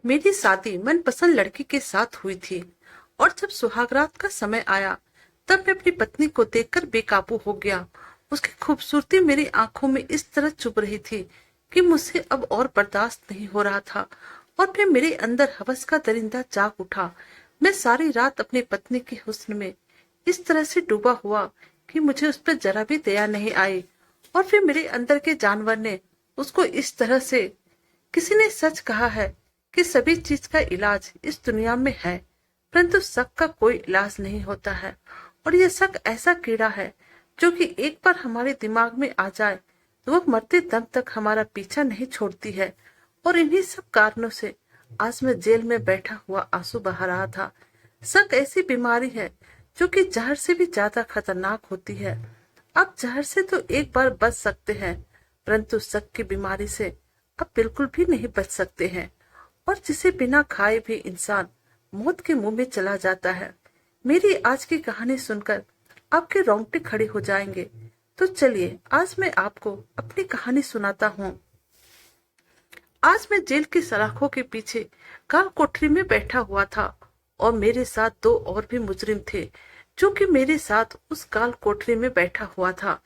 मेरी शादी मनपसंद लड़की के साथ हुई थी और जब सुहागरात का समय आया तब मैं अपनी पत्नी को देखकर बेकाबू हो गया। उसकी खूबसूरती मेरी आंखों में इस तरह चुभ रही थी कि मुझसे अब और बर्दाश्त नहीं हो रहा था और फिर मेरे अंदर हवस का दरिंदा जाग उठा। मैं सारी रात अपनी पत्नी के हुस्न में इस तरह से डूबा हुआ कि मुझे उस पर जरा भी दया नहीं आई। और फिर मेरे अंदर के जानवर ने उसको इस तरह से, किसी ने सच कहा है कि सभी चीज का इलाज इस दुनिया में है, परंतु शक का कोई इलाज नहीं होता है। और यह शक ऐसा कीड़ा है जो कि एक बार हमारे दिमाग में आ जाए तो वह मरते दम तक हमारा पीछा नहीं छोड़ती है। और इन्हीं सब कारणों से आज मैं जेल में बैठा हुआ आंसू बहा रहा था। शक ऐसी बीमारी है जो कि जहर से भी ज्यादा खतरनाक होती है। आप जहर से तो एक बार बच सकते हैं, परंतु शक की बीमारी से अब बिल्कुल भी नहीं बच सकते हैं, और जिसे बिना खाए भी इंसान मौत के मुंह में चला जाता है। मेरी आज की कहानी सुनकर आपके रोंगटे खड़े हो जाएंगे। तो चलिए आज मैं आपको अपनी कहानी सुनाता हूँ। आज मैं जेल की सलाखों के पीछे काल कोठरी में बैठा हुआ था और मेरे साथ दो और भी मुजरिम थे जो कि मेरे साथ उस काल कोठरी में बैठा हुआ था।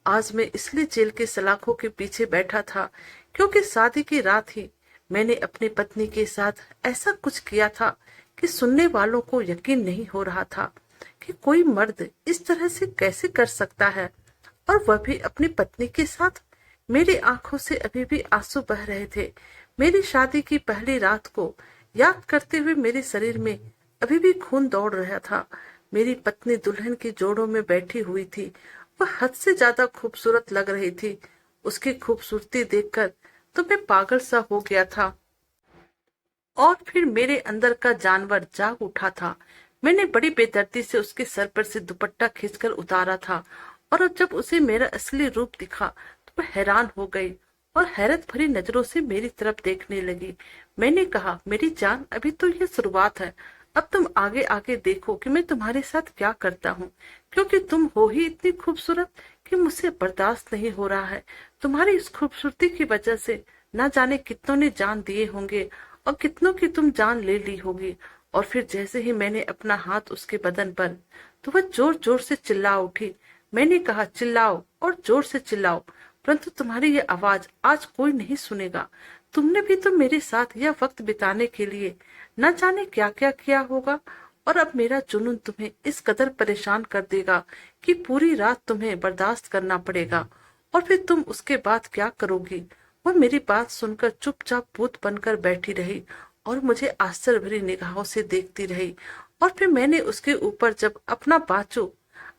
आज मैं इसलिए जेल के सलाखों के पीछे बैठा था क्योंकि शादी की रात ही मैंने अपनी पत्नी के साथ ऐसा कुछ किया था कि सुनने वालों को यकीन नहीं हो रहा था कि कोई मर्द इस तरह से कैसे कर सकता है, और वह भी अपनी पत्नी के साथ। मेरी आंखों से अभी भी आंसू बह रहे थे। मेरी शादी की पहली रात को याद करते हुए मेरे शरीर में अभी भी खून दौड़ रहा था। मेरी पत्नी दुल्हन की जोड़ों में बैठी हुई थी। वह हद से ज्यादा खूबसूरत लग रही थी। उसकी खूबसूरती देखकर तो मैं पागल सा हो गया था। और फिर मेरे अंदर का जानवर जाग उठा था। मैंने बड़ी बेदर्दी से उसके सर पर से दुपट्टा खींचकर उतारा था, और अब जब उसे मेरा असली रूप दिखा तो वह हैरान हो गई और हैरत भरी नजरों से मेरी तरफ देखने लगी। मैंने कहा, मेरी जान, अभी तो यह शुरुआत है। अब तुम आगे आगे देखो कि मैं तुम्हारे साथ क्या करता हूँ, क्योंकि तुम हो ही इतनी खूबसूरत कि मुझसे बर्दाश्त नहीं हो रहा है। तुम्हारी इस खूबसूरती की वजह से न जाने कितनों ने जान दिए होंगे और कितनों की तुम जान ले ली होगी। और फिर जैसे ही मैंने अपना हाथ उसके बदन पर, तो वह जोर जोर से चिल्ला उठी। मैंने कहा, चिल्लाओ और जोर से चिल्लाओ, परंतु तुम्हारी यह आवाज आज कोई नहीं सुनेगा। तुमने भी तो मेरे साथ यह वक्त बिताने के लिए न जाने क्या क्या किया होगा, और अब मेरा जुनून तुम्हें इस कदर परेशान कर देगा कि पूरी रात तुम्हें बर्दाश्त करना पड़ेगा। और फिर तुम उसके बाद क्या करोगी? वह मेरी बात सुनकर चुपचाप भूत बनकर बैठी रही और मुझे आश्चर्य भरी निगाहों से देखती रही। और फिर मैंने उसके ऊपर जब अपना बाजू,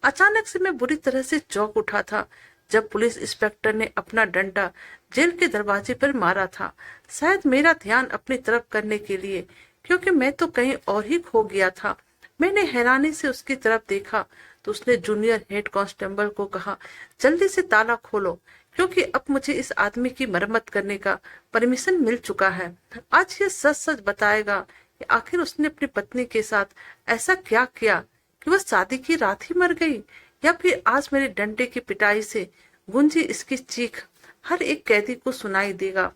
अचानक से मैं बुरी तरह से चौंक उठा था जब पुलिस इंस्पेक्टर ने अपना डंडा जेल के दरवाजे पर मारा था, शायद मेरा ध्यान अपनी तरफ करने के लिए, क्योंकि मैं तो कहीं और ही खो गया था। मैंने हैरानी से उसकी तरफ देखा तो उसने जूनियर हेड कांस्टेबल को कहा, जल्दी से ताला खोलो, क्योंकि अब मुझे इस आदमी की मरम्मत करने का परमिशन मिल चुका है। आज ये सच सच बताएगा कि आखिर उसने अपनी पत्नी के साथ ऐसा क्या किया कि वह शादी की रात ही मर गई, या फिर आज मेरे डंडे की पिटाई से गूंजी इसकी चीख हर एक कैदी को सुनाई देगा।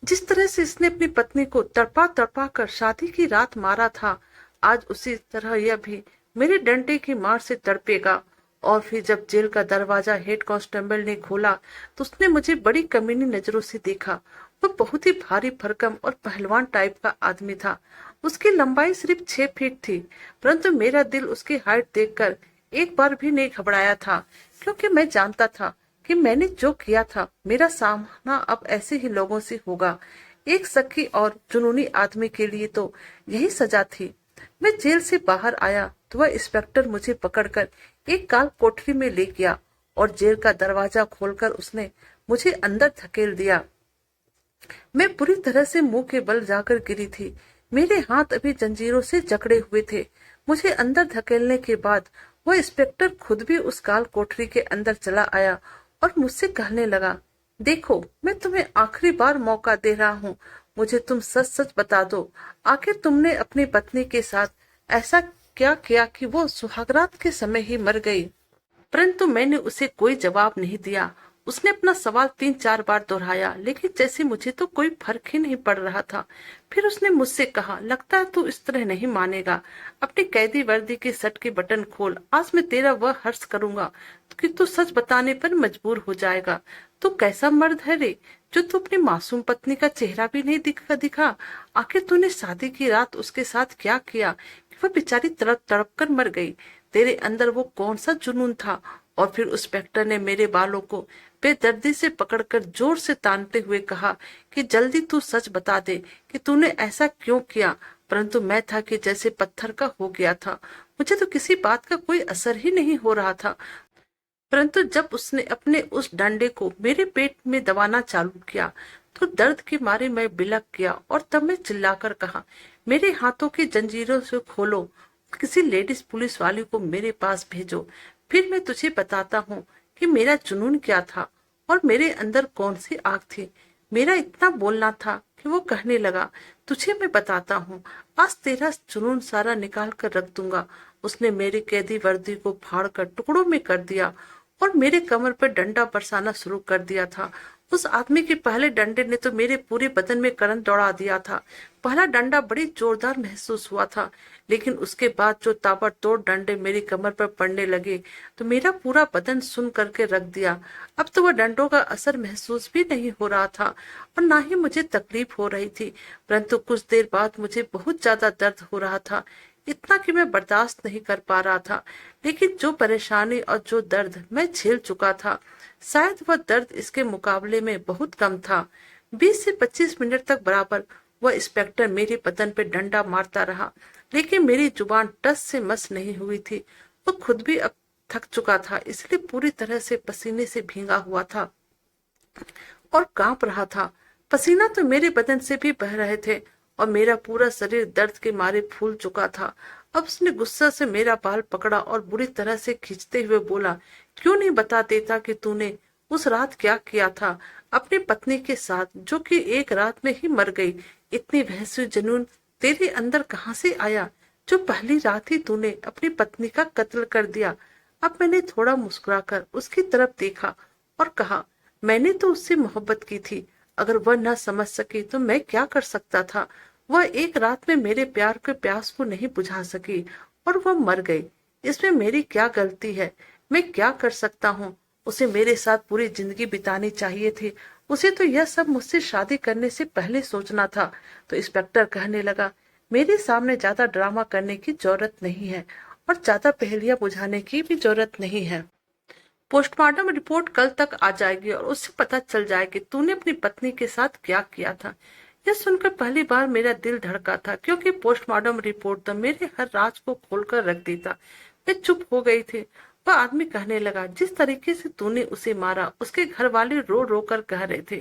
जिस तरह से इसने अपनी पत्नी को तड़पा तड़पा कर शादी की रात मारा था, आज उसी तरह यह भी मेरे डंडे की मार से तड़पेगा। और फिर जब जेल का दरवाजा हेड कांस्टेबल ने खोला तो उसने मुझे बड़ी कमीनी नजरों से देखा। वह बहुत ही भारी भरकम और पहलवान टाइप का आदमी था। उसकी लंबाई सिर्फ 6 फीट थी, परंतु मेरा दिल उसकी हाइट देखकर एक बार भी नहीं घबराया था, क्योंकि मैं जानता था कि मैंने जो किया था, मेरा सामना अब ऐसे ही लोगों से होगा। एक शकी और जुनूनी आदमी के लिए तो यही सजा थी। मैं जेल से बाहर आया तो वह इंस्पेक्टर मुझे पकड़कर एक काल कोठरी में ले गया और जेल का दरवाजा खोलकर उसने मुझे अंदर धकेल दिया। मैं पूरी तरह से मुंह के बल जाकर गिरी थी। मेरे हाथ अभी जंजीरों से जकड़े हुए थे। मुझे अंदर धकेलने के बाद वह इंस्पेक्टर खुद भी उस काल कोठरी के अंदर चला आया और मुझसे कहने लगा, देखो, मैं तुम्हें आखिरी बार मौका दे रहा हूँ, मुझे तुम सच सच बता दो, आखिर तुमने अपनी पत्नी के साथ ऐसा क्या किया कि वो सुहागरात के समय ही मर गई? परंतु मैंने उसे कोई जवाब नहीं दिया। उसने अपना सवाल 3-4 बार दोहराया, लेकिन जैसे मुझे तो कोई फर्क ही नहीं पड़ रहा था। फिर उसने मुझसे कहा, लगता है तू इस तरह नहीं मानेगा। अपनी कैदी वर्दी के शर्ट के बटन खोल, आज मैं तेरा वह हर्ष करूंगा कि तू सच बताने पर मजबूर हो जाएगा। तू कैसा मर्द है रे, जो तू अपनी मासूम पत्नी का चेहरा भी नहीं दिखा। आखिर तूने शादी की रात उसके साथ क्या किया कि वह बेचारी तड़प तड़प कर मर गई? तेरे अंदर वो कौन सा जुनून था? और फिर इंस्पेक्टर ने मेरे बालों को बेदर्दी से पकड़कर जोर से तानते हुए कहा कि जल्दी तू सच बता दे कि तूने ऐसा क्यों किया। परंतु मैं था कि जैसे पत्थर का हो गया था। मुझे तो किसी बात का कोई असर ही नहीं हो रहा था। परंतु जब उसने अपने उस डंडे को मेरे पेट में दबाना चालू किया तो दर्द के मारे मैं बिलक गया और तब मैं चिल्लाकर कहा, मेरे हाथों की जंजीरों से खोलो, किसी लेडीज पुलिस वाली को मेरे पास भेजो। फिर मैं तुझे बताता हूँ कि मेरा जुनून क्या था और मेरे अंदर कौन सी आग थी। मेरा इतना बोलना था कि वो कहने लगा, तुझे मैं बताता हूँ, आज तेरा जुनून सारा निकाल कर रख दूंगा। उसने मेरी कैदी वर्दी को फाड़ कर टुकड़ों में कर दिया और मेरे कमर पर डंडा बरसाना शुरू कर दिया था। उस आदमी के पहले डंडे ने तो मेरे पूरे बदन में करंट दौड़ा दिया था। पहला डंडा बड़ी जोरदार महसूस हुआ था, लेकिन उसके बाद जो ताबड़तोड़ डंडे मेरी कमर पर पड़ने लगे तो मेरा पूरा बदन सुन करके रख दिया। अब तो वह डंडों का असर महसूस भी नहीं हो रहा था और ना ही मुझे तकलीफ हो रही थी। परंतु कुछ देर बाद मुझे बहुत ज्यादा दर्द हो रहा था, इतना कि मैं बर्दाश्त नहीं कर पा रहा था। लेकिन जो परेशानी और जो दर्द मैं झेल चुका था, शायद वह दर्द इसके मुकाबले में बहुत कम था। 20 से 25 मिनट तक बराबर वह इंस्पेक्टर मेरे बदन पे डंडा मारता रहा, लेकिन मेरी जुबान टस से मस नहीं हुई थी। वो खुद भी अब थक चुका था, इसलिए पूरी तरह से पसीने से भींगा हुआ था और कांप रहा था। पसीना तो मेरे बदन से भी बह रहे थे और मेरा पूरा शरीर दर्द के मारे फूल चुका था। अब उसने गुस्सा से मेरा बाल पकड़ा और बुरी तरह से खींचते हुए बोला, क्यों नहीं बता देता कि तूने उस रात क्या किया था अपनी पत्नी के साथ, जो कि एक रात में ही मर गई? इतनी वहशी जुनून तेरे अंदर कहाँ से आया, जो पहली रात ही तूने अपनी पत्नी का कत्ल कर दिया? अब मैंने थोड़ा मुस्कुराकर उसकी तरफ देखा और कहा, मैंने तो उससे मोहब्बत की थी। अगर वह न समझ सकी तो मैं क्या कर सकता था? वह एक रात में मेरे प्यार के प्यास को नहीं बुझा सकी और वह मर गई। इसमें मेरी क्या गलती है? मैं क्या कर सकता हूँ? उसे मेरे साथ पूरी जिंदगी बितानी चाहिए थी। उसे तो यह सब मुझसे शादी करने से पहले सोचना था। तो इंस्पेक्टर कहने लगा, मेरे सामने ज्यादा ड्रामा करने की जरूरत नहीं है और ज्यादा पहेलियां बुझाने की भी जरूरत नहीं है। पोस्टमार्टम रिपोर्ट कल तक आ जाएगी और उससे पता चल जाएगा कि तूने अपनी पत्नी के साथ क्या किया था। यह सुनकर पहली बार मेरा दिल धड़का था, क्योंकि पोस्टमार्टम रिपोर्ट तो मेरे हर राज को खोलकर रख देता। मैं चुप हो गई थी। वह आदमी कहने लगा, जिस तरीके से तूने उसे मारा, उसके घर वाले रो रो कर कह रहे थे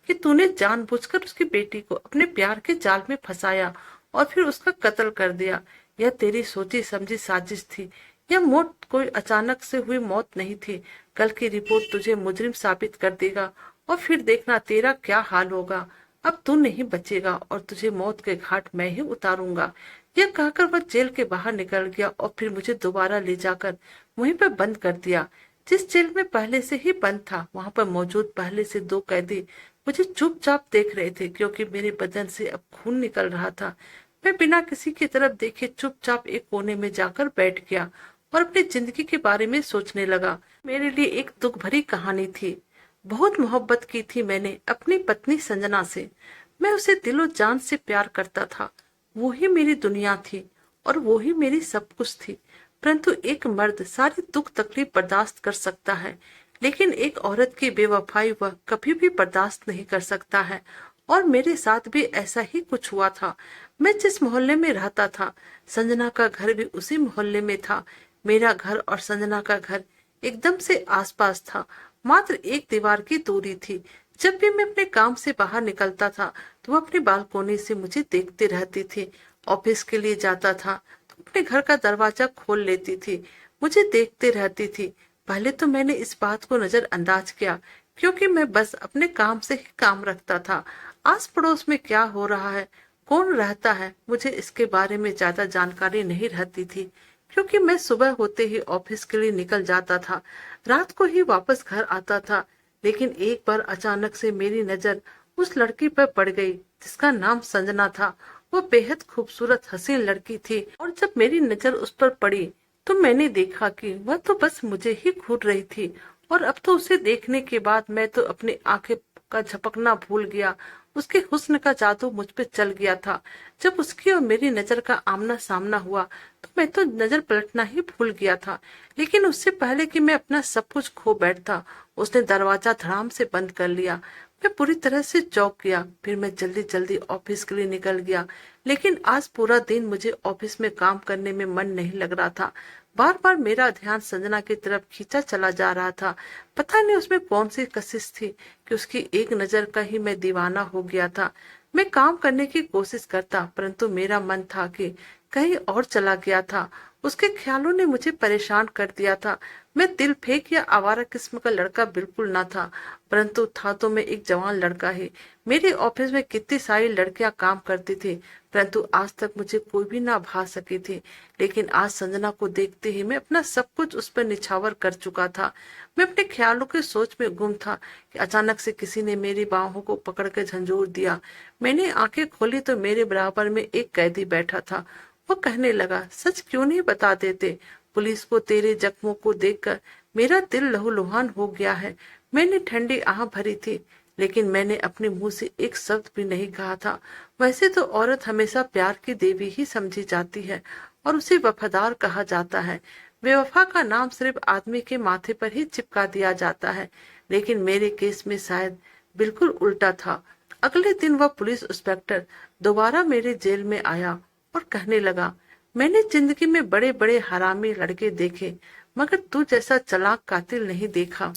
कि तूने जानबूझकर उसकी बेटी को अपने प्यार के जाल में फंसाया और फिर उसका कत्ल कर दिया। यह तेरी सोची समझी साजिश थी। यह मौत कोई अचानक से हुई मौत नहीं थी। कल की रिपोर्ट तुझे मुजरिम साबित कर देगा और फिर देखना तेरा क्या हाल होगा। अब तू नहीं बचेगा और तुझे मौत के घाट मैं ही उतारूंगा। यह कहकर वह जेल के बाहर निकल गया और फिर मुझे दोबारा ले जाकर वहीं पर बंद कर दिया। जिस जेल में पहले से ही बंद था, वहां पर मौजूद पहले से 2 कैदी मुझे चुपचाप देख रहे थे, क्योंकि मेरे बदन से अब खून निकल रहा था। मैं बिना किसी की तरफ देखे चुपचाप एक कोने में जाकर बैठ गया और अपनी जिंदगी के बारे में सोचने लगा। मेरे लिए एक दुख भरी कहानी थी। बहुत मोहब्बत की थी मैंने अपनी पत्नी संजना से। मैं उसे दिलो जान से प्यार करता था। वो ही मेरी दुनिया थी और वो ही मेरी सब कुछ थी। परंतु एक मर्द सारी दुख तकलीफ बर्दाश्त कर सकता है, लेकिन एक औरत की बेवफाई वह कभी भी बर्दाश्त नहीं कर सकता है। और मेरे साथ भी ऐसा ही कुछ हुआ था। मैं जिस मोहल्ले में रहता था, संजना का घर भी उसी मोहल्ले में था। मेरा घर और संजना का घर एकदम से आसपास था, मात्र एक दीवार की दूरी थी। जब भी मैं अपने काम से बाहर निकलता था तो वह अपनी बालकोनी से मुझे देखती रहती थी। ऑफिस के लिए जाता था तो अपने घर का दरवाजा खोल लेती थी, मुझे देखते रहती थी। पहले तो मैंने इस बात को नजरअंदाज किया, क्योंकि मैं बस अपने काम से ही काम रखता था। आस पड़ोस में क्या हो रहा है, कौन रहता है, मुझे इसके बारे में ज्यादा जानकारी नहीं रहती थी, क्योंकि मैं सुबह होते ही ऑफिस के लिए निकल जाता था, रात को ही वापस घर आता था। लेकिन एक बार अचानक से मेरी नजर उस लड़की पर पड़ गई जिसका नाम संजना था। वो बेहद खूबसूरत हसीन लड़की थी और जब मेरी नजर उस पर पड़ी तो मैंने देखा कि वह तो बस मुझे ही घूर रही थी। और अब तो उसे देखने के बाद मैं तो अपनी आंखें का झपकना भूल गया। उसके हुस्न का जादू मुझ पे चल गया था। जब उसकी और मेरी नजर का आमना सामना हुआ तो मैं तो नजर पलटना ही भूल गया था। लेकिन उससे पहले कि मैं अपना सब कुछ खो बैठता, उसने दरवाजा धड़ाम से बंद कर लिया। मैं पूरी तरह से चौंक गया। फिर मैं जल्दी जल्दी ऑफिस के लिए निकल गया। लेकिन आज पूरा दिन मुझे ऑफिस में काम करने में मन नहीं लग रहा था। बार बार मेरा ध्यान संजना की तरफ खींचा चला जा रहा था। पता नहीं उसमें कौन सी कशिश थी कि उसकी एक नजर का ही मैं दीवाना हो गया था। मैं काम करने की कोशिश करता परंतु मेरा मन था कि कहीं और चला गया था। उसके ख्यालों ने मुझे परेशान कर दिया था। मैं दिल फेंक या आवारा किस्म का लड़का बिल्कुल ना था, परंतु था तो मैं एक जवान लड़का ही। मेरे ऑफिस में कितनी सारी लड़कियां काम करती थी, परंतु आज तक मुझे कोई भी ना भा सकी थी। लेकिन आज संजना को देखते ही मैं अपना सब कुछ उस पर निछावर कर चुका था। मैं अपने ख्यालों के सोच में गुम था कि अचानक से किसी ने मेरी बाहों को पकड़ के झंझोर दिया। मैंने आंखें खोली तो मेरे बराबर में एक कैदी बैठा था। वो कहने लगा, सच क्यों नहीं बता देते? पुलिस को तेरे जख्मों को देखकर मेरा दिल लहूलुहान हो गया है। मैंने ठंडी आह भरी थी, लेकिन मैंने अपने मुंह से एक शब्द भी नहीं कहा था। वैसे तो औरत हमेशा प्यार की देवी ही समझी जाती है और उसे वफादार कहा जाता है। बेवफा का नाम सिर्फ आदमी के माथे पर ही चिपका दिया जाता है, लेकिन मेरे केस में शायद बिल्कुल उल्टा था। अगले दिन वह पुलिस इंस्पेक्टर दोबारा मेरे जेल में आया और कहने लगा, मैंने जिंदगी में बड़े बड़े हरामी लड़के देखे, मगर तू जैसा चालाक कातिल नहीं देखा।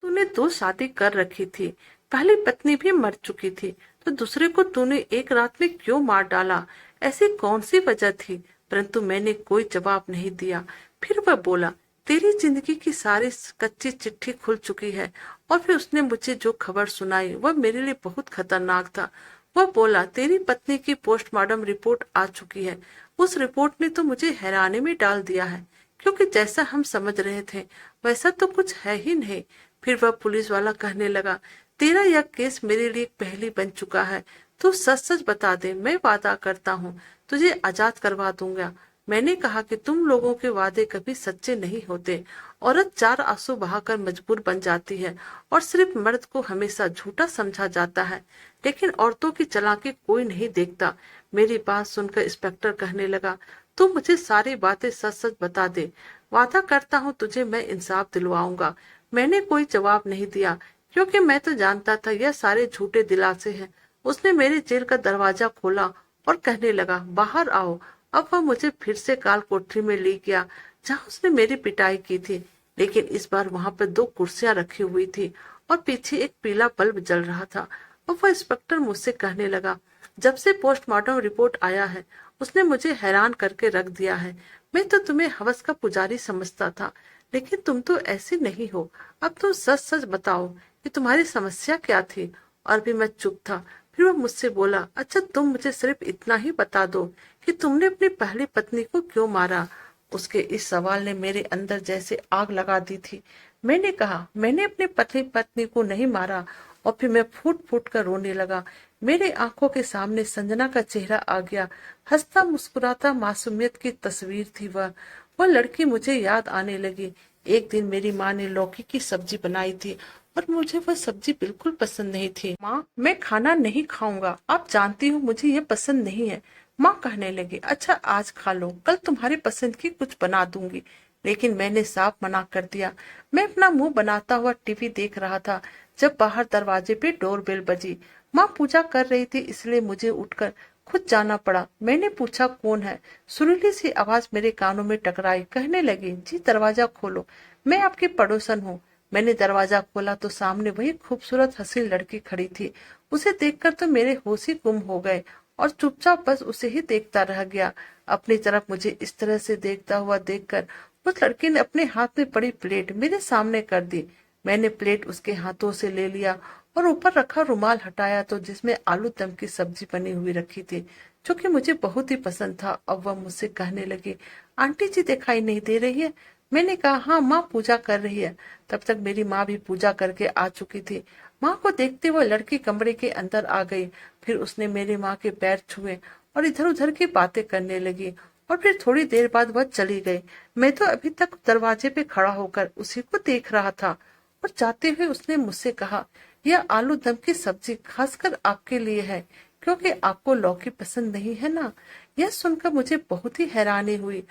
तूने दो शादी कर रखी थी, पहली पत्नी भी मर चुकी थी, तो दूसरे को तूने एक रात में क्यों मार डाला? ऐसी कौन सी वजह थी? परंतु मैंने कोई जवाब नहीं दिया। फिर वह बोला, तेरी जिंदगी की सारी कच्ची चिट्ठी खुल चुकी है। और फिर उसने मुझे जो खबर सुनाई वह मेरे लिए बहुत खतरनाक था। वह बोला, तेरी पत्नी की पोस्टमार्टम रिपोर्ट आ चुकी है। उस रिपोर्ट ने तो मुझे हैरानी में डाल दिया है, क्योंकि जैसा हम समझ रहे थे वैसा तो कुछ है ही नहीं। फिर वह पुलिस वाला कहने लगा, तेरा यह केस मेरे लिए पहले बन चुका है। तू सच सच बता दे, मैं वादा करता हूँ तुझे आजाद करवा दूंगा। मैंने कहा कि तुम लोगों के वादे कभी सच्चे नहीं होते। औरत चार आंसू बहाकर मजबूर बन जाती है और सिर्फ मर्द को हमेशा झूठा समझा जाता है, लेकिन औरतों की चालाकी कोई नहीं देखता। मेरी बात सुनकर इंस्पेक्टर कहने लगा, तू मुझे सारी बातें सच सच बता दे। वादा करता हूँ तुझे मैं इंसाफ दिलवाऊंगा। मैंने कोई जवाब नहीं दिया, क्योंकि मैं तो जानता था यह सारे झूठे दिलासे हैं। उसने मेरे जेल का दरवाजा खोला और कहने लगा, बाहर आओ। अब वह मुझे फिर से काल कोठरी में ले गया, जहाँ उसने मेरी पिटाई की थी। लेकिन इस बार वहां पर दो कुर्सियां रखी हुई थी और पीछे एक पीला बल्ब जल रहा था। और वह इंस्पेक्टर मुझसे कहने लगा, जब से पोस्टमार्टम रिपोर्ट आया है उसने मुझे हैरान करके रख दिया है। मैं तो तुम्हें हवस का पुजारी समझता था, लेकिन तुम तो ऐसी नहीं हो। अब तुम सच सच बताओ कि तुम्हारी समस्या क्या थी? और भी मैं चुप था। फिर वह मुझसे बोला, अच्छा तुम मुझे सिर्फ इतना ही बता दो कि तुमने अपनी पहली पत्नी को क्यों मारा? उसके इस सवाल ने मेरे अंदर जैसे आग लगा दी थी। मैंने कहा, मैंने अपनी पत्नी पत्नी को नहीं मारा। और फिर मैं फूट फूट कर रोने लगा। मेरे आंखों के सामने संजना का चेहरा आ गया। हंसता मुस्कुराता मासूमियत की तस्वीर थी वह लड़की मुझे याद आने लगी। एक दिन मेरी माँ ने लौकी की सब्जी बनाई थी और मुझे वह सब्जी बिल्कुल पसंद नहीं थी। माँ, मैं खाना नहीं खाऊंगा, आप जानती हो मुझे ये पसंद नहीं है। माँ कहने लगी, अच्छा आज खा लो, कल तुम्हारी पसंद की कुछ बना दूंगी। लेकिन मैंने साफ मना कर दिया। मैं अपना मुंह बनाता हुआ टीवी देख रहा था जब बाहर दरवाजे पे डोरबेल बजी। माँ पूजा कर रही थी, इसलिए मुझे उठकर खुद जाना पड़ा। मैंने पूछा, कौन है? सुरीली सी आवाज मेरे कानों में टकराई। कहने लगी, जी दरवाजा खोलो, मैं आपकी पड़ोसन हूँ। मैंने दरवाजा खोला तो सामने वही खूबसूरत हसीन लड़की खड़ी थी। उसे देखकर तो मेरे होश ही गुम हो गए और चुपचाप बस उसे ही देखता रह गया। अपनी तरफ मुझे इस तरह से देखता हुआ देखकर उस लड़की ने अपने हाथ में पड़ी प्लेट मेरे सामने कर दी। मैंने प्लेट उसके हाथों से ले लिया और ऊपर रखा रुमाल हटाया तो जिसमें आलू दम की सब्जी बनी हुई रखी थी, जो कि मुझे बहुत ही पसंद था। अब वह मुझसे कहने लगी, आंटी जी दिखाई नहीं दे रही है? मैंने कहा, हाँ माँ पूजा कर रही है। तब तक मेरी माँ भी पूजा करके आ चुकी थी। माँ को देखते वो लड़की कमरे के अंदर आ गई। फिर उसने मेरी माँ के पैर छुए और इधर उधर की बातें करने लगी, और फिर थोड़ी देर बाद वह चली गई। मैं तो अभी तक दरवाजे पे खड़ा होकर उसी को देख रहा था। और जाते हुए उसने मुझसे कहा, यह आलू दम की सब्जी खासकर आपके लिए है, क्योंकि आपको लौकी पसंद नहीं है ना। यह सुनकर मुझे बहुत ही हैरानी हुई,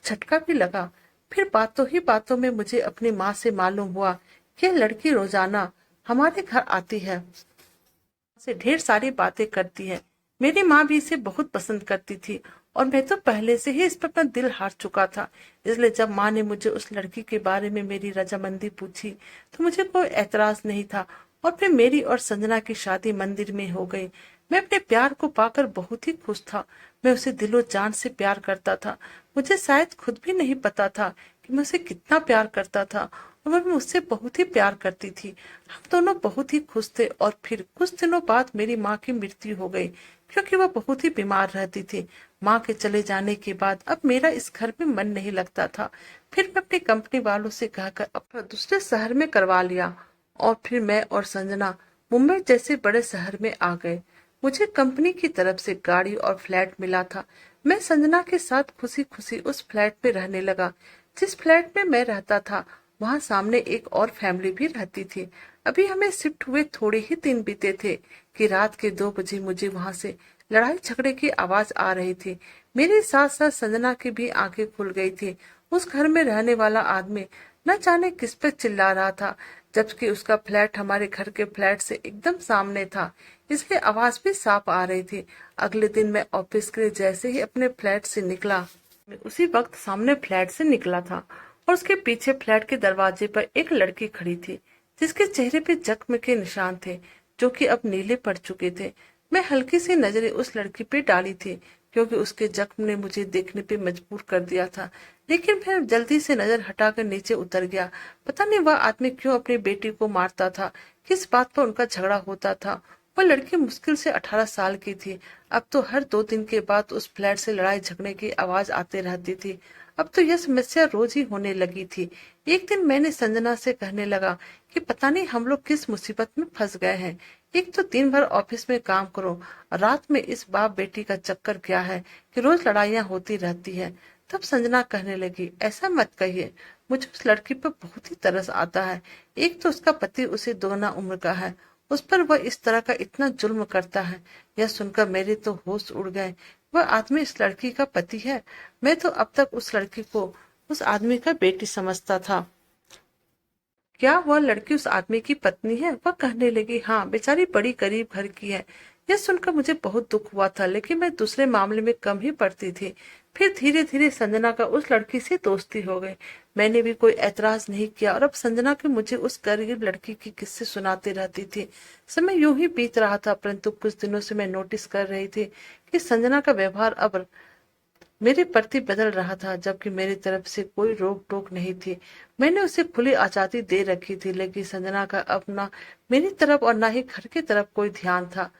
झटका भी लगा। फिर बातों ही बातों में मुझे अपनी माँ से मालूम हुआ कि यह लड़की रोजाना हमारे घर आती है, से ढेर सारी बातें करती है। मेरी माँ भी इसे बहुत पसंद करती थी, और मैं तो पहले से ही इस पर अपना दिल हार चुका था। इसलिए जब माँ ने मुझे उस लड़की के बारे में मेरी रजामंदी पूछी तो मुझे कोई एतराज नहीं था, और फिर मेरी और संजना की शादी मंदिर में हो गई। मैं अपने प्यार को पाकर बहुत ही खुश था। मैं उसे दिलो जान से प्यार करता था। मुझे शायद खुद भी नहीं पता था कि मैं उसे कितना प्यार करता था, और वह मुझसे बहुत ही प्यार करती थी। हम दोनों बहुत ही खुश थे। और फिर कुछ दिनों बाद मेरी माँ की मृत्यु हो गई, क्योंकि वह बहुत ही बीमार रहती थी। माँ के चले जाने के बाद अब मेरा इस घर में मन नहीं लगता था। फिर मैं अपनी कंपनी वालों से कहकर अपना दूसरे शहर में करवा लिया, और फिर मैं और संजना मुंबई जैसे बड़े शहर में आ गए। मुझे कंपनी की तरफ से गाड़ी और फ्लैट मिला था। मैं संजना के साथ खुशी खुशी उस फ्लैट में रहने लगा। जिस फ्लैट में मैं रहता था वहां सामने एक और फैमिली भी रहती थी। अभी हमें शिफ्ट हुए थोड़े ही दिन बीते थे कि रात के 2 बजे मुझे वहां से लड़ाई झगड़े की आवाज आ रही थी। मेरे साथ साथ संजना की भी आंखें खुल गई थी। उस घर में रहने वाला आदमी न जाने किस पे चिल्ला रहा था, जबकि उसका फ्लैट हमारे घर के फ्लैट से एकदम सामने था, इसलिए आवाज भी साफ आ रही थी। अगले दिन मैं ऑफिस के लिए जैसे ही अपने फ्लैट से निकला, मैं उसी वक्त सामने फ्लैट से निकला था, और उसके पीछे फ्लैट के दरवाजे पर एक लड़की खड़ी थी, जिसके चेहरे पे जख्म के निशान थे, जो कि अब नीले पड़ चुके थे। मैं हल्की सी नजरें उस लड़की पे डाली थी, क्योंकि उसके जख्म ने मुझे देखने पे मजबूर कर दिया था। लेकिन मैं जल्दी से नजर हटाकर नीचे उतर गया। पता नहीं वह आदमी क्यों अपनी बेटी को मारता था, किस बात पर उनका झगड़ा होता था। वह लड़की मुश्किल से 18 साल की थी। अब तो हर 2 दिन के बाद उस फ्लैट से लड़ाई झगड़े की आवाज आते रहती थी। अब तो यह समस्या रोज ही होने लगी थी। एक दिन मैंने संजना से कहने लगा कि पता नहीं हम लोग किस मुसीबत में फंस गए हैं। एक तो दिन भर ऑफिस में काम करो, और रात में इस बाप बेटी का चक्कर क्या है कि रोज लड़ाइयाँ होती रहती है। तब संजना कहने लगी, ऐसा मत कहिए, मुझे उस लड़की पर बहुत ही तरस आता है। एक तो उसका पति उसे दोगुना उम्र का है, उस पर वह इस तरह का इतना जुल्म करता है। यह सुनकर मेरे तो होश उड़ गए। वह आदमी इस लड़की का पति है। मैं तो अब तक उस लड़की को उस आदमी का बेटी समझता था। क्या वह लड़की उस आदमी की पत्नी है? वह कहने लगी, हाँ, बेचारी बड़ी गरीब घर की है। यह सुनकर मुझे बहुत दुख हुआ था, लेकिन मैं दूसरे मामले में कम ही पड़ती थी। फिर धीरे धीरे संजना का उस लड़की से दोस्ती हो गई। मैंने भी कोई ऐतराज नहीं किया, और अब संजना के मुझे उस गरीब लड़की की किस्से सुनाती रहती थी। समय यूं ही बीत रहा था, परंतु कुछ दिनों से मैं नोटिस कर रही थी कि संजना का व्यवहार अब मेरे प्रति बदल रहा था, जबकि मेरी तरफ से कोई रोक टोक नहीं थी। मैंने उसे खुली आजादी दे रखी थी, लेकिन संजना का अब ना मेरी तरफ और ना ही घर की तरफ कोई ध्यान था।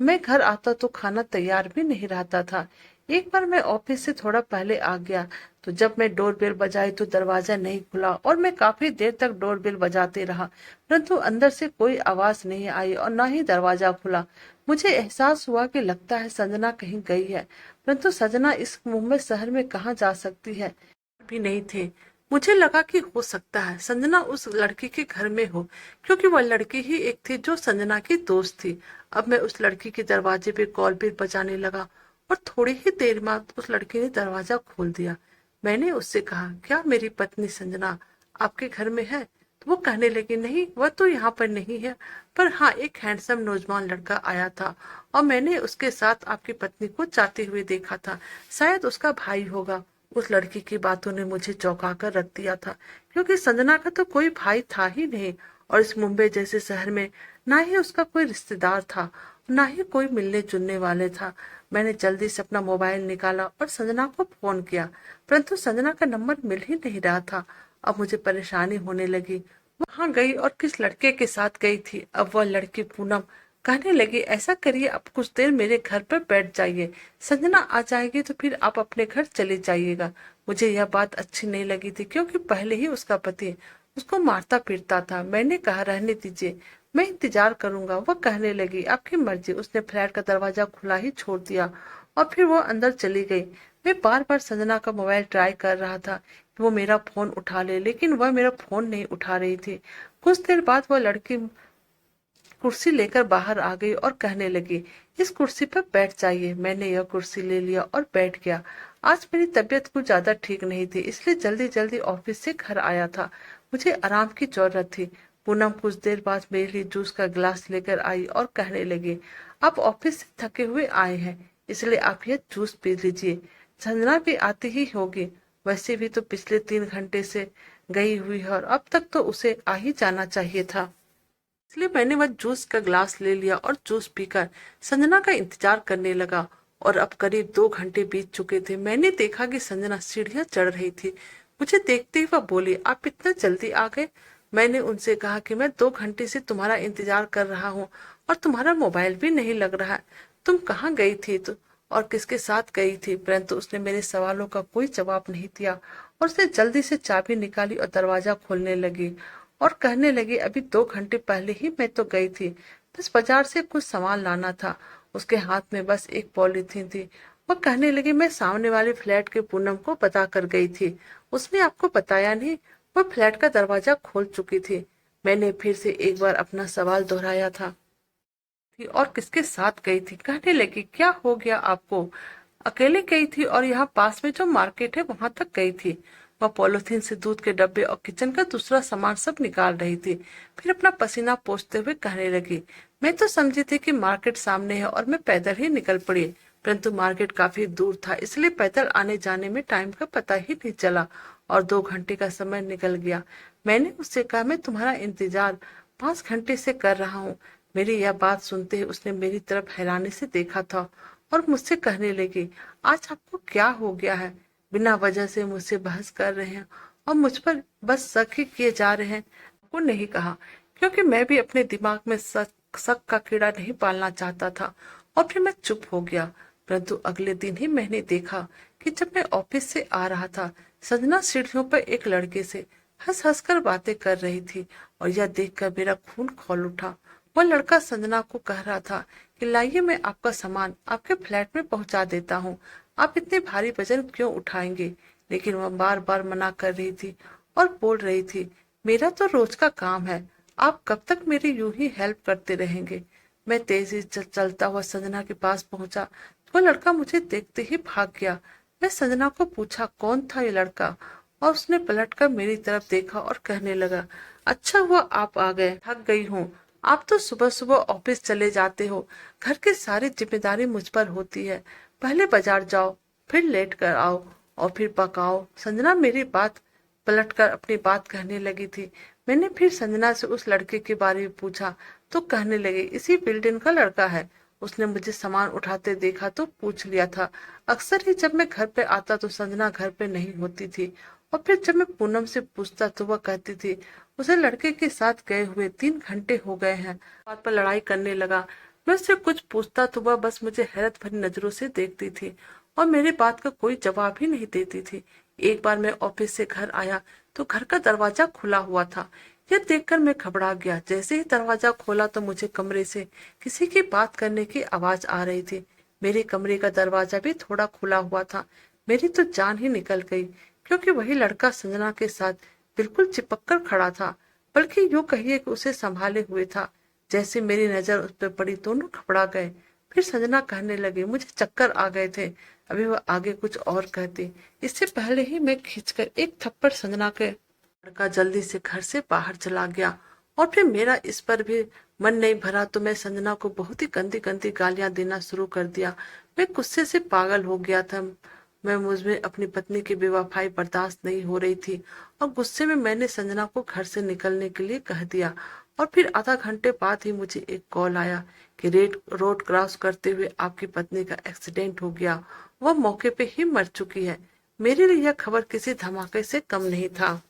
मैं घर आता तो खाना तैयार भी नहीं रहता था। एक बार मैं ऑफिस से थोड़ा पहले आ गया, तो जब मैं डोरबेल बजाई तो दरवाजा नहीं खुला, और मैं काफी देर तक डोरबेल बजाते रहा, परंतु अंदर से कोई आवाज नहीं आई और न ही दरवाजा खुला। मुझे एहसास हुआ कि लगता है संजना कहीं गई है, परंतु संजना इस मुंबई शहर में कहाँ जा सकती है, भी नहीं थे। मुझे लगा कि हो सकता है संजना उस लड़की के घर में हो, क्योंकि वह लड़की ही एक थी जो संजना की दोस्त थी। अब मैं उस लड़की के दरवाजे पे कॉल बेल बजाने लगा, और थोड़ी ही देर बाद उस लड़की ने दरवाजा खोल दिया। मैंने उससे कहा, क्या मेरी पत्नी संजना आपके घर में है? तो वो कहने लगी, नहीं, वह तो यहाँ पर नहीं है, पर हाँ, एक हैंडसम नौजवान लड़का आया था, और मैंने उसके साथ आपकी पत्नी को जाते हुए देखा था। शायद उसका भाई होगा। उस लड़की की बातों ने मुझे चौंका कर रख दिया था, क्योंकि संजना का तो कोई भाई था ही नहीं, और इस मुंबई जैसे शहर में ना ही उसका कोई रिश्तेदार था, ना ही कोई मिलने जुलने वाले था। मैंने जल्दी से अपना मोबाइल निकाला और संजना को फोन किया, परंतु संजना का नंबर मिल ही नहीं रहा था। अब मुझे परेशानी होने लगी। वहां गई और किस लड़के के साथ गई थी। अब वह लड़की पूनम कहने लगी, ऐसा करिए, आप कुछ देर मेरे घर पर बैठ जाइए, संजना आ जाएगी तो फिर आप अपने घर चले जाइएगा। मुझे यह बात अच्छी नहीं लगी थी, क्योंकि पहले ही उसका पति उसको मारता पीटता था। मैंने कहा, रहने दीजिए, मैं इंतजार करूंगा। वह कहने लगी, आपकी मर्जी। उसने फ्लैट का दरवाजा खुला ही छोड़ दिया और फिर वो अंदर चली गई। मैं बार बार संजना का मोबाइल ट्राई कर रहा था कि वो मेरा फोन उठा ले, लेकिन वह मेरा फोन नहीं उठा रही थी। कुछ देर बाद वह लड़की कुर्सी लेकर बाहर आ गई और कहने लगी, इस कुर्सी पर बैठ जाइए। मैंने यह कुर्सी ले लिया और बैठ गया। आज मेरी तबीयत कुछ ज्यादा ठीक नहीं थी, इसलिए जल्दी जल्दी ऑफिस से घर आया था। मुझे आराम की जरूरत थी। पूनम कुछ देर बाद मेरे लिए जूस का गिलास लेकर आई और कहने लगी, आप ऑफिस से थके हुए आए हैं, इसलिए आप यह जूस पी लीजिए। संजना भी आती ही होगी, वैसे भी तो पिछले 3 घंटे से गई हुई है और अब तक तो उसे आ ही जाना चाहिए था। इसलिए मैंने वह जूस का ग्लास ले लिया और जूस पीकर संजना का इंतजार करने लगा। और अब करीब 2 घंटे बीत चुके थे। मैंने देखा कि संजना सीढ़ियां चढ़ रही थी। मुझे देखते ही वह बोली, आप इतना जल्दी आ गए। मैंने उनसे कहा कि मैं 2 घंटे से तुम्हारा इंतजार कर रहा हूँ और तुम्हारा मोबाइल भी नहीं लग रहा है। तुम कहाँ गई थी और किसके साथ गई थी? परंतु उसने मेरे सवालों का कोई जवाब नहीं दिया और उसने जल्दी से चाबी निकाली और दरवाजा खोलने लगी और कहने लगी, अभी 2 घंटे पहले ही मैं तो गई थी, बस बाजार से कुछ सामान लाना था। उसके हाथ में बस एक पॉलीथीन थी। वह कहने लगी, मैं सामने वाले फ्लैट के पूनम को बता कर गई थी, उसने आपको बताया नहीं? वह फ्लैट का दरवाजा खोल चुकी थी। मैंने फिर से एक बार अपना सवाल दोहराया था थी और किसके साथ गई थी? कहने लगी, क्या हो गया आपको? अकेले गई थी और यहाँ पास में जो मार्केट है वहां तक गई थी। वह पॉलिथीन से दूध के डब्बे और किचन का दूसरा सामान सब निकाल रही थी। फिर अपना पसीना पोंछते हुए कहने लगी, मैं तो समझी थी कि मार्केट सामने है और मैं पैदल ही निकल पड़ी, परंतु मार्केट काफी दूर था, इसलिए पैदल आने जाने में टाइम का पता ही नहीं चला और 2 घंटे का समय निकल गया। मैंने उससे कहा, मैं तुम्हारा इंतजार 5 घंटे से कर रहा हूँ। मेरी यह बात सुनते ही उसने मेरी तरफ हैरानी से देखा था और मुझसे कहने लगी, आज आपको क्या हो गया है? बिना वजह से मुझसे बहस कर रहे हैं और मुझ पर बस शक ही किए जा रहे हैं। आपको नहीं कहा, क्योंकि मैं भी अपने दिमाग में शक का कीड़ा नहीं पालना चाहता था और फिर मैं चुप हो गया। परंतु अगले दिन ही मैंने देखा कि जब मैं ऑफिस से आ रहा था, संजना सीढ़ियों पर एक लड़के से हंस हंस कर बातें कर रही थी और यह देखकर मेरा खून खौल उठा। वह लड़का संजना को कह रहा था कि लाइए, मैं आपका सामान आपके फ्लैट में पहुंचा देता हूँ, आप इतने भारी वजन क्यों उठाएंगे? लेकिन वह बार बार मना कर रही थी और बोल रही थी, मेरा तो रोज का काम है, आप कब तक मेरी यूं ही हेल्प करते रहेंगे? मैं तेजी से चलता हुआ संजना के पास पहुंचा तो वह लड़का मुझे देखते ही भाग गया। मैं संजना को पूछा, कौन था ये लड़का? और उसने पलटकर मेरी तरफ देखा और कहने लगा, अच्छा हुआ आप आ गए, थक गई हूँ। आप तो सुबह सुबह ऑफिस चले जाते हो, घर की सारी जिम्मेदारी मुझ पर होती है। पहले बाजार जाओ, फिर लेट कर आओ और फिर पकाओ। संजना मेरी बात पलटकर अपनी बात कहने लगी थी। मैंने फिर संजना से उस लड़के के बारे में पूछा तो कहने लगे, इसी बिल्डिंग का लड़का है, उसने मुझे सामान उठाते देखा तो पूछ लिया था। अक्सर ही जब मैं घर पे आता तो संजना घर पे नहीं होती थी और फिर जब मैं पूनम से पूछता तो वह कहती थी, उसे लड़के के साथ गए हुए 3 घंटे हो गए हैं। बात पर लड़ाई करने लगा। मैं उससे कुछ पूछता तो वह बस मुझे हैरत भरी नजरों से देखती थी और मेरी बात का कोई जवाब ही नहीं देती थी। एक बार मैं ऑफिस से घर आया तो घर का दरवाजा खुला हुआ था। यह देखकर मैं घबरा गया। जैसे ही दरवाजा खोला तो मुझे कमरे से किसी की बात करने की आवाज आ रही थी। मेरे कमरे का दरवाजा भी थोड़ा खुला हुआ था। मेरी तो जान ही निकल गई, क्योंकि वही लड़का संजना के साथ बिल्कुल चिपक कर खड़ा था, बल्कि यूं कहिए कि उसे संभाले हुए था। जैसे मेरी नजर उस पर पड़ी, दोनों घबरा गए। फिर संजना कहने लगी, मुझे चक्कर आ गए थे। अभी वह आगे कुछ और कहती, इससे पहले ही मैं खींचकर एक थप्पड़ संजना के लड़का जल्दी से घर से बाहर चला गया। और फिर मेरा इस पर भी मन नहीं भरा तो मैं संजना को बहुत ही गंदी गंदी गालियां देना शुरू कर दिया। मैं गुस्से से पागल हो गया था। मैं मुझमें अपनी पत्नी की बेवफाई बर्दाश्त नहीं हो रही थी और गुस्से में मैंने संजना को घर से निकलने के लिए कह दिया। और फिर आधा घंटे बाद ही मुझे एक कॉल आया कि रेड रोड क्रॉस करते हुए आपकी पत्नी का एक्सीडेंट हो गया, वह मौके पे ही मर चुकी है। मेरे लिए यह खबर किसी धमाके से कम नहीं था।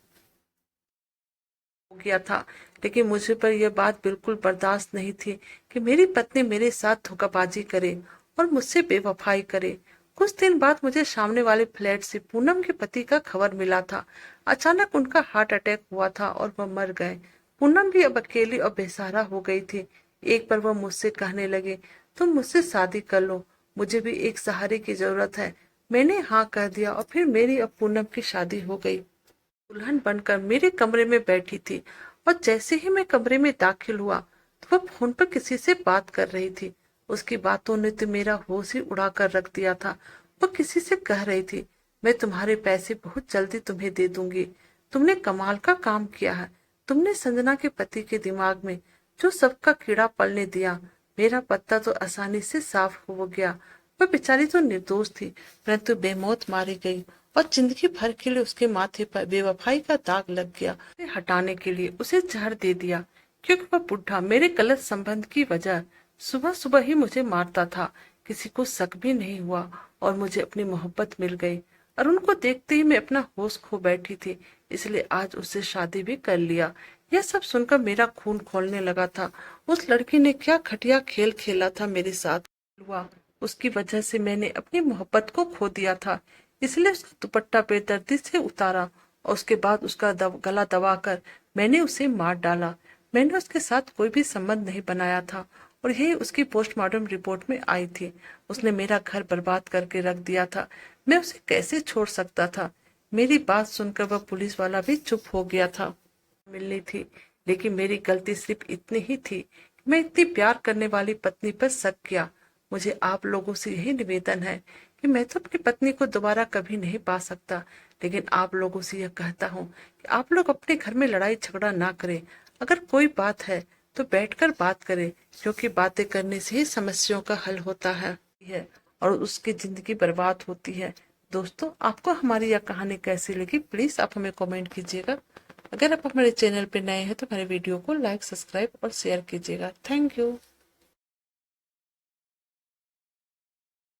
हो गया था। लेकिन मुझे पर यह बात बिल्कुल बर्दाश्त नहीं थी कि मेरी पत्नी मेरे साथ धोखाबाजी करे और मुझसे बेवफाई करे। कुछ दिन बाद मुझे सामने वाले फ्लैट से पूनम के पति का खबर मिला था। अचानक उनका हार्ट अटैक हुआ था और वह मर गए। पूनम भी अब अकेली और बेसहारा हो गई थी। एक बार वह मुझसे कहने लगे, तुम मुझसे शादी कर लो, मुझे भी एक सहारे की जरूरत है। मैंने हाँ कह दिया और फिर मेरी और पूनम की शादी हो गई। दुल्हन बनकर मेरे कमरे में बैठी थी और जैसे ही मैं कमरे में दाखिल हुआ तो वह फोन पर किसी से बात कर रही थी। उसकी बातों ने तो मेरा होश ही उड़ा कर रख दिया था। वह किसी से कह रही थी, मैं तुम्हारे पैसे बहुत जल्दी तुम्हें दे दूंगी। तुमने कमाल का काम किया है। तुमने संजना के पति के दिमाग में जो सबका कीड़ा पलने दिया, मेरा पत्ता तो आसानी से साफ हो गया। वह बेचारी तो निर्दोष थी, परंतु बेमौत मारी गई और जिंदगी भर के लिए उसके माथे पर बेवफाई का दाग लग गया। उसे हटाने के लिए उसे जहर दे दिया, क्योंकि वह बुढ़ा मेरे गलत संबंध की वजह सुबह सुबह ही मुझे मारता था। किसी को शक भी नहीं हुआ और मुझे अपनी मोहब्बत मिल गई और उनको देखते ही मैं अपना होश खो बैठी थी, इसलिए आज उससे शादी भी कर लिया। यह सब सुनकर मेरा खून खौलने लगा था। उस लड़की ने क्या घटिया खेल खेला था मेरे साथ। हुआ उसकी वजह से मैंने अपनी मोहब्बत को खो दिया था, इसलिए उसका दुपट्टा बेदर्दी से उतारा और उसके बाद उसका गला दबाकर मैंने उसे मार डाला। मैंने उसके साथ कोई भी संबंध नहीं बनाया था और यही उसकी पोस्टमार्टम रिपोर्ट में आई थी। उसने मेरा घर बर्बाद करके रख दिया था। मैं उसे कैसे छोड़ सकता था। मेरी बात सुनकर वह पुलिस वाला भी चुप हो गया था। मिलनी थी, लेकिन मेरी गलती सिर्फ इतनी ही थी कि मैं इतनी प्यार करने वाली पत्नी पर शक किया। मुझे आप लोगों से यही निवेदन है कि मैं तो अपनी पत्नी को दोबारा कभी नहीं पा सकता, लेकिन आप लोगों से यह कहता हूँ कि आप लोग अपने घर में लड़ाई झगड़ा ना करें। अगर कोई बात है तो बैठकर बात करें, क्योंकि बातें करने से ही समस्याओं का हल होता है और उसकी जिंदगी बर्बाद होती है। दोस्तों, आपको हमारी यह कहानी कैसी लगी, प्लीज आप हमें कमेंट कीजिएगा। अगर आप हमारे चैनल पर नए हैं तो हमारे वीडियो को लाइक, सब्सक्राइब और शेयर कीजिएगा। Thank you.